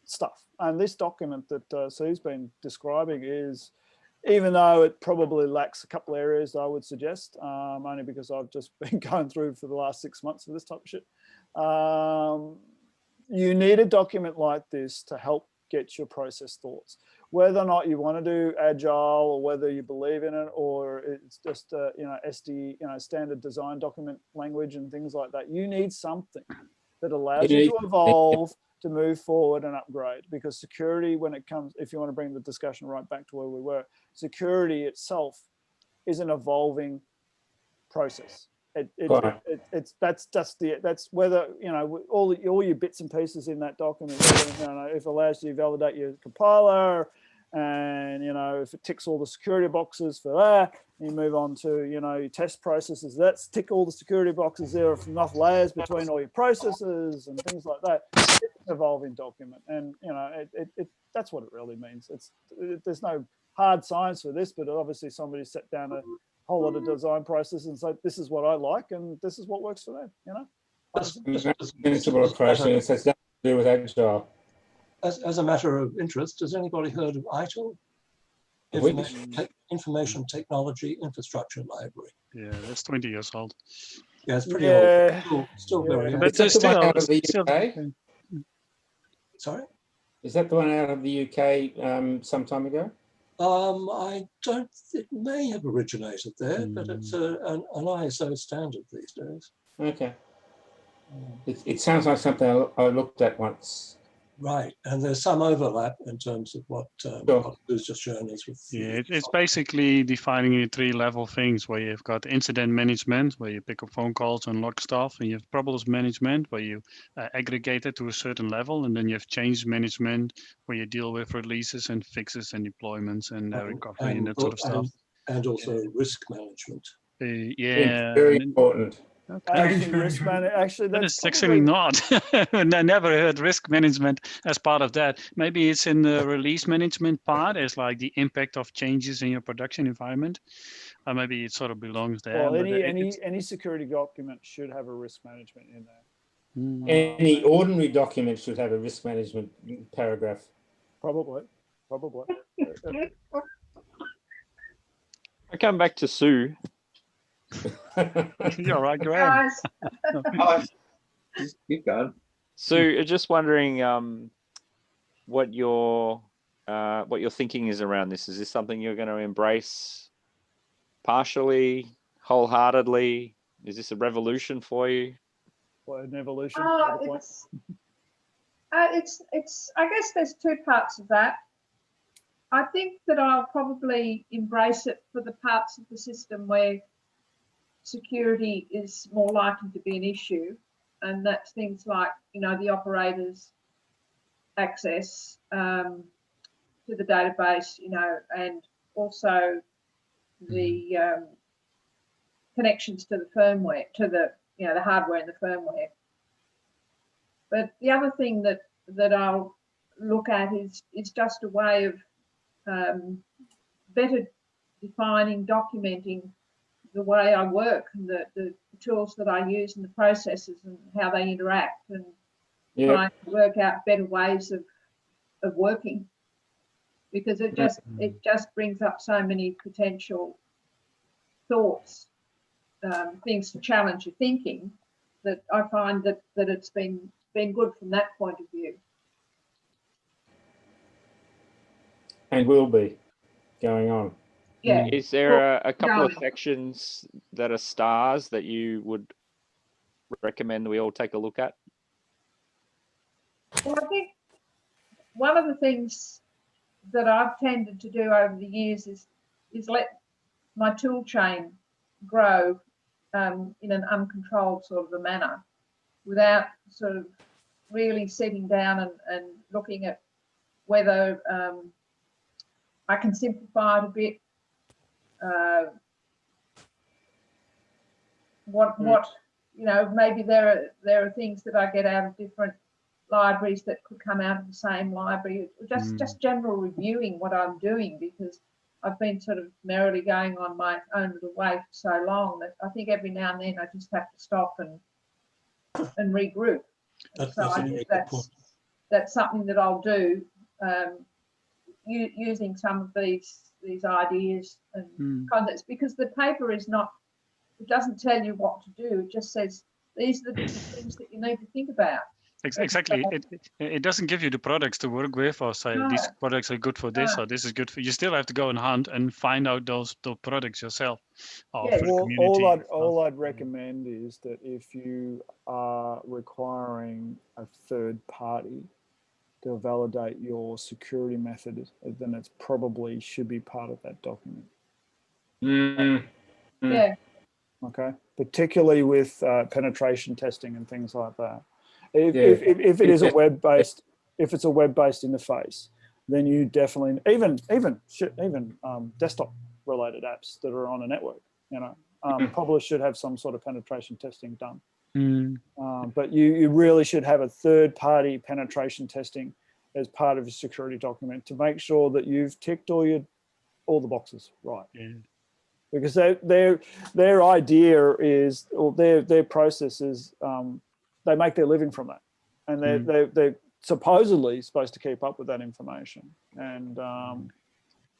stuff, and this document that Sue's been describing is, even though it probably lacks a couple areas, I would suggest, only because I've just been going through for the last 6 months of this type of shit. You need a document like this to help get your process thoughts. Whether or not you want to do agile, or whether you believe in it, or it's just SD, standard design document language and things like that, you need something that allows you to evolve, to move forward and upgrade. Because security, when it comes, if you want to bring the discussion right back to where we were, security itself is an evolving process. That's whether, all your bits and pieces in that document, if it allows you to validate your compiler, and if it ticks all the security boxes for that, you move on to your test processes. That's tick all the security boxes. There are enough layers between all your processes and things like that. It's an evolving document, and that's what it really means. There's no hard science for this, but obviously somebody sat down a whole lot of design processes and said, this is what I like and this is what works for them. Principle approach, and it has nothing to do with agile. As a matter of interest, has anybody heard of ITIL? Information Technology Infrastructure Library. Yeah, that's 20 years old. Yeah, it's pretty old. Still very old. But Is that the one out of the still, UK? Sorry? Is that the one out of the UK some time ago? I don't. It may have originated there, but it's an ISO standard these days. Okay. It sounds like something I looked at once. Right, and there's some overlap in terms of what Lou's just shown us with. Yeah, it's basically defining the 3-level things, where you've got incident management, where you pick up phone calls and log stuff, and you have problems management, where you aggregate it to a certain level, and then you have change management, where you deal with releases and fixes and deployments and recovery and that sort of stuff. And also risk management. Yeah, very important. Okay. Actually, that's actually not. I never heard risk management as part of that. Maybe it's in the release management part, as like the impact of changes in your production environment. Or maybe it sort of belongs there. Well, any security document should have a risk management in there. Any ordinary document should have a risk management paragraph. Probably. I come back to Sue. You're right, Graham. Keep going. So, just wondering what your thinking is around this. Is this something you're going to embrace partially, wholeheartedly? Is this a revolution for you? What, an evolution? It's I guess there's two parts of that. I think that I'll probably embrace it for the parts of the system where security is more likely to be an issue, and that's things like the operator's access to the database, and also the connections to the firmware, to the the hardware and the firmware. But the other thing that I'll look at is just a way of better defining, documenting the way I work and the tools that I use and the processes and how they interact, and trying to work out better ways of working, because it just brings up so many potential thoughts, things to challenge your thinking, that I find that it's been good from that point of view. And will be going on. Yeah. Is there a couple of sections that are stars that you would recommend we all take a look at? Well, I think one of the things that I've tended to do over the years is let my tool chain grow in an uncontrolled sort of a manner, without sort of really sitting down and looking at whether I can simplify it a bit, what maybe there are things that I get out of different libraries that could come out of the same library. Just general reviewing what I'm doing, because I've been sort of merrily going on my own little way for so long that I think every now and then I just have to stop and regroup. So I think that's something that I'll do, using some of these ideas and concepts, because the paper is not, it doesn't tell you what to do. It just says these are the different things that you need to think about. Exactly. It doesn't give you the products to work with, or say these products are good for this, or this is good for. You still have to go and hunt and find out those products yourself. Or for the community. All I'd recommend is that if you are requiring a third party to validate your security method, then it's probably should be part of that document. Yeah. Okay. Particularly with penetration testing and things like that. If it is a web-based, if it's a web-based interface, then you definitely even desktop-related apps that are on a network, probably should have some sort of penetration testing done. But you really should have a third-party penetration testing as part of your security document to make sure that you've ticked all the boxes right. Because their idea is, or their process is, they make their living from that, and they're supposedly supposed to keep up with that information. And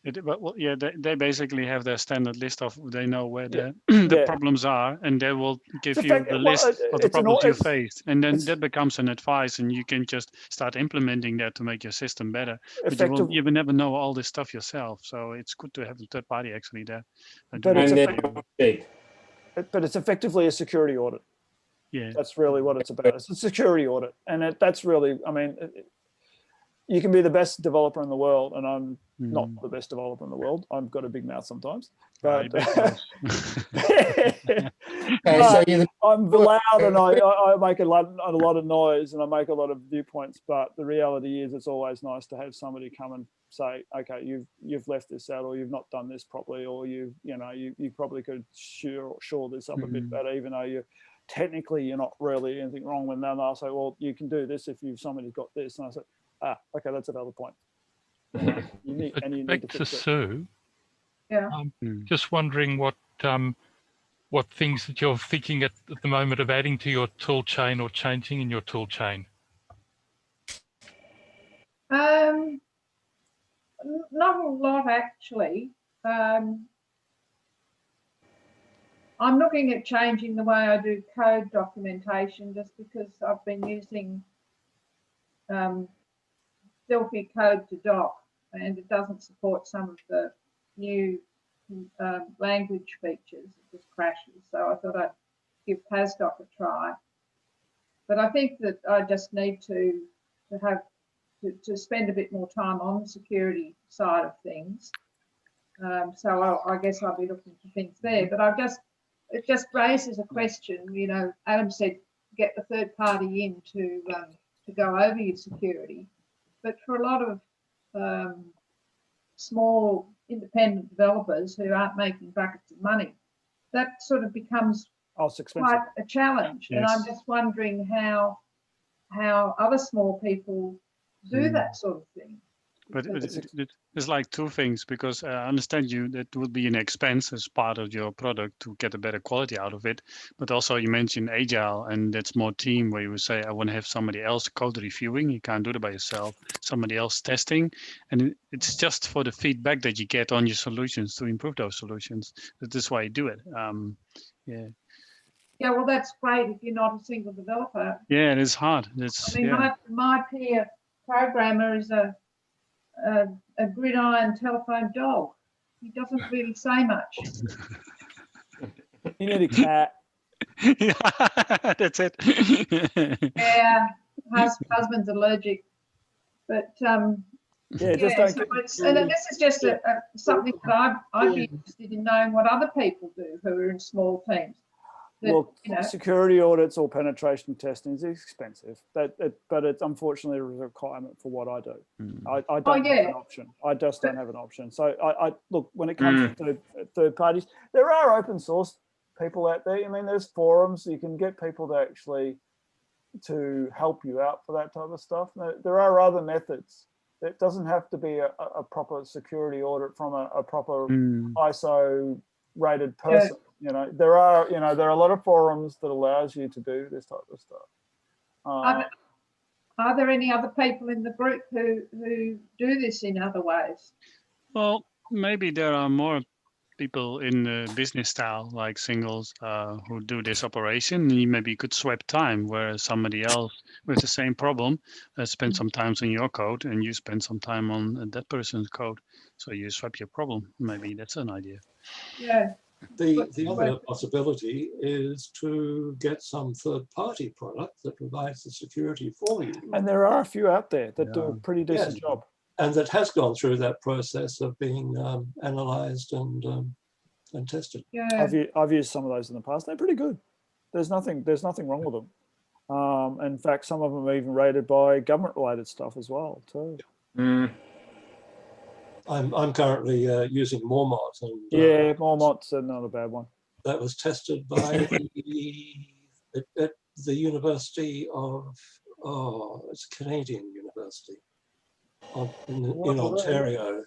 they basically have their standard list of, they know where the problems are, and they will give you the list of the problems you faced, and then that becomes an advice, and you can just start implementing that to make your system better. But you will never know all this stuff yourself, so it's good to have the third party actually there. But it's effectively a security audit. Yeah, that's really what it's about. It's a security audit, and that's really, I mean, you can be the best developer in the world, and I'm not the best developer in the world. I've got a big mouth sometimes, but I'm loud and I make a lot of noise and I make a lot of viewpoints. But the reality is, it's always nice to have somebody come and say, okay, you've left this out, or you've not done this properly, or you probably could shore this up a bit better, even though technically you're not really anything wrong. When then I'll say, well, you can do this if somebody's got this, and I say, okay, that's a valid point. Back to Sue. Yeah. Just wondering what things that you're thinking at the moment of adding to your tool chain or changing in your tool chain. Not a lot, actually. I'm looking at changing the way I do code documentation, just because I've been using Delphi code to doc, and it doesn't support some of the new language features. It just crashes. So I thought I'd give PasDoc a try. But I think that I just need to spend a bit more time on the security side of things. So I guess I'll be looking for things there. But it just raises a question. Adam said get the third party in to go over your security. But for a lot of small independent developers who aren't making buckets of money, that sort of becomes quite a challenge. Yes. And I'm just wondering how other small people do that sort of thing. But it's like two things, because I understand that would be an expense as part of your product to get a better quality out of it. But also you mentioned agile, and that's more team, where you would say, I want to have somebody else code reviewing. You can't do it by yourself. Somebody else testing. And it's just for the feedback that you get on your solutions to improve those solutions. That's why you do it. Yeah, well, that's great if you're not a single developer. Yeah, it is hard. My peer programmer is a gridiron telephone dog. He doesn't really say much. You need a cat. Yeah, that's it. Yeah, husband's allergic, but and this is just something that I'd be interested in knowing what other people do who are in small teams. Look, security audits or penetration testing is expensive, but it's unfortunately a requirement for what I do. I don't have an option. I just don't have an option. So I look, when it comes to third parties, there are open source people out there. I mean, there's forums. You can get people to help you out for that type of stuff. There are other methods. It doesn't have to be a proper security audit from a proper ISO rated person. You know, there are a lot of forums that allows you to do this type of stuff. Are there any other people in the group who do this in other ways? Well, maybe there are more people in the business style, like singles, who do this operation. You maybe could swap time, where somebody else with the same problem spend some time on your code and you spend some time on that person's code. So you swap your problem. Maybe that's an idea. Yeah. The other possibility is to get some third-party product that provides the security for you. And there are a few out there that do a pretty decent job. And that has gone through that process of being analyzed and tested. Yeah. I've used some of those in the past. They're pretty good. There's nothing wrong with them. In fact, some of them are even rated by government-related stuff as well too. I'm currently using Mormont. And, yeah, Mormont's not a bad one. That was tested by at the University of, it's a Canadian university in Ontario.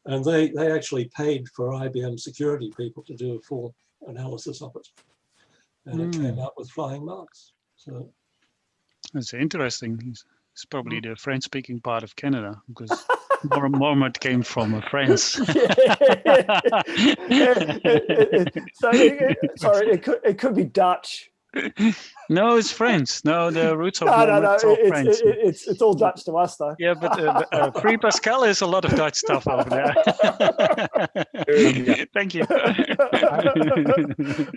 And they actually paid for IBM security people to do a full analysis of it. And it came out with flying marks. So that's interesting. It's probably the French-speaking part of Canada, because Mormont came from France. Sorry, it could be Dutch. No, it's French. No, the roots of Mormont are French. It's all Dutch to us, though. Yeah, but 3 Pascal is a lot of Dutch stuff over there. Thank you.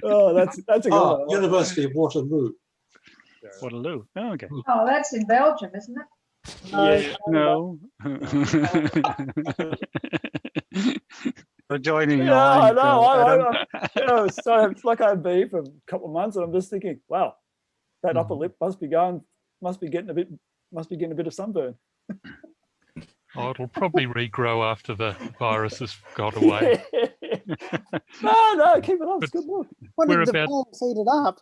Oh, that's a good one. University of Waterloo. Waterloo. Oh, okay. Oh, that's in Belgium, isn't it? No. For joining. Yeah, no, so it's like I've been for a couple of months, and I'm just thinking, wow, that upper lip must be getting a bit of sunburn. Oh, it'll probably regrow after the virus has got away. No, keep it on. It's good work. When did the palms heated up?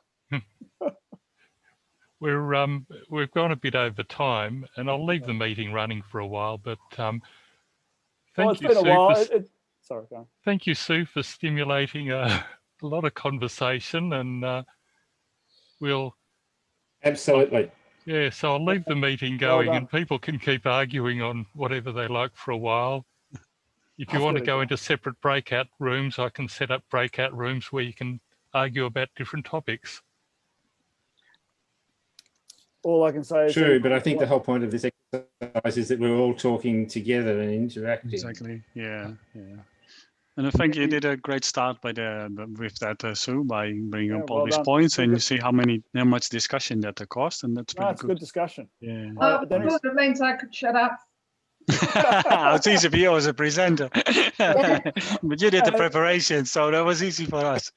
We've gone a bit over time, and I'll leave the meeting running for a while. But thank you, Sue. Sorry, go on. Thank you, Sue, for stimulating a lot of conversation, and we'll absolutely. Yeah, so I'll leave the meeting going, and people can keep arguing on whatever they like for a while. If you want to go into separate breakout rooms, I can set up breakout rooms where you can argue about different topics. All I can say is true, but I think the whole point of this exercise is that we're all talking together and interacting. Exactly. Yeah. And I think you did a great start with that, Sue, by bringing up all these points, and you see how much discussion that caused, and that's pretty good. Good discussion. Yeah. It means I could shut up. It's easy for you as a presenter, but you did the preparation, so that was easy for us.